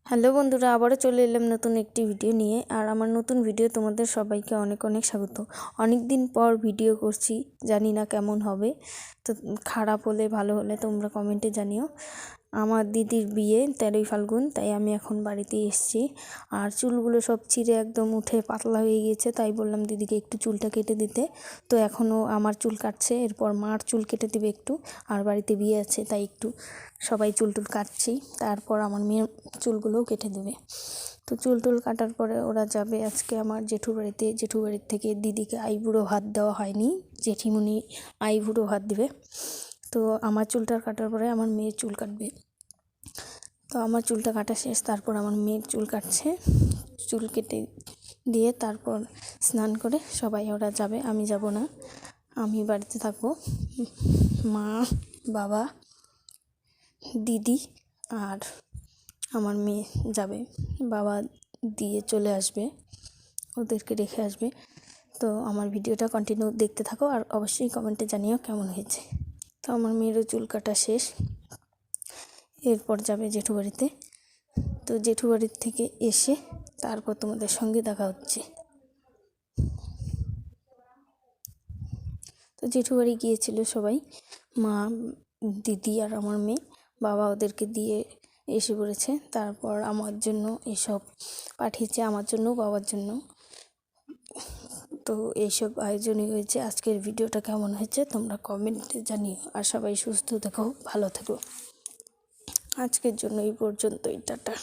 Hello বন্ধুরা, আবারও চলে এলাম নতুন একটি ভিডিও নিয়ে। আর আমার নতুন ভিডিও তোমাদের সবাইকে অনেক অনেক স্বাগত। অনেক দিন পর ভিডিও করছি, জানি না কেমন হবে। তো খারাপ হলে ভালো হলে তোমরা কমেন্টে জানিও। আমার দিদির বিয়ে 13ই ফাল্গুন, তাই আমি এখন বাড়িতে এসেছি। আর চুলগুলো সব ছিঁড়ে একদম উঠে পাতলা হয়ে গিয়েছে, তাই বললাম দিদিকে একটু চুলটা কেটে দিতে। তো এখনও আমার চুল কাটছে, এরপর মার চুল কেটে দিবে একটু। আর বাড়িতে বিয়ে আছে, তাই একটু সবাই চুল কাটছি। তারপর আমার মেয়ের চুলগুলোও কেটে দেবে। তো চুল কাটার পরে ওরা যাবে আজকে আমার জেঠু বাড়িতে। জেঠু বাড়ির থেকে দিদিকে আইবুড়ো ভাত দেওয়া হয়নি, জেঠিমুনি আইবুড়ো ভাত দেবে। তো আমার চুলটা কাটার পরে আমার মেয়ের চুল কাটবে। তো আমার চুলটা কাটা শেষ, তারপর আমার মেয়ের চুল কাটছে। চুল কেটে দিয়ে তারপর স্নান করে সবাই ওরা যাবে, আমি যাব না, আমি বাড়িতে থাকবো। মা, বাবা, দিদি আর আমার মেয়ে যাবে। বাবা দিয়ে চলে আসবে, ওদেরকে রেখে আসবে। তো আমার ভিডিওটা কন্টিনিউ দেখতে থাকো, আর অবশ্যই কমেন্টে জানিও কেমন হয়েছে। তো আমার মেয়েরও চুল কাটা শেষ, এরপর যাবে জেঠু বাড়িতে। তো জেঠু বাড়ির থেকে এসে তারপর তোমাদের সঙ্গে দেখা হচ্ছে। তো জেঠু বাড়ি গিয়েছিল সবাই, মা, দিদি আর আমার মেয়ে। বাবা ওদেরকে দিয়ে এসে পড়েছে। তারপর আমার জন্য এসব পাঠিয়েছে, আমার জন্য, বাবার জন্য। তো এইসব আয়োজনই হয়েছে। আজকের ভিডিওটা কেমন হয়েছে তোমরা কমেন্টে জানিও। আর সবাই সুস্থ থেকো, ভালো থেকো। আজকের জন্য এই পর্যন্তই, টাটা।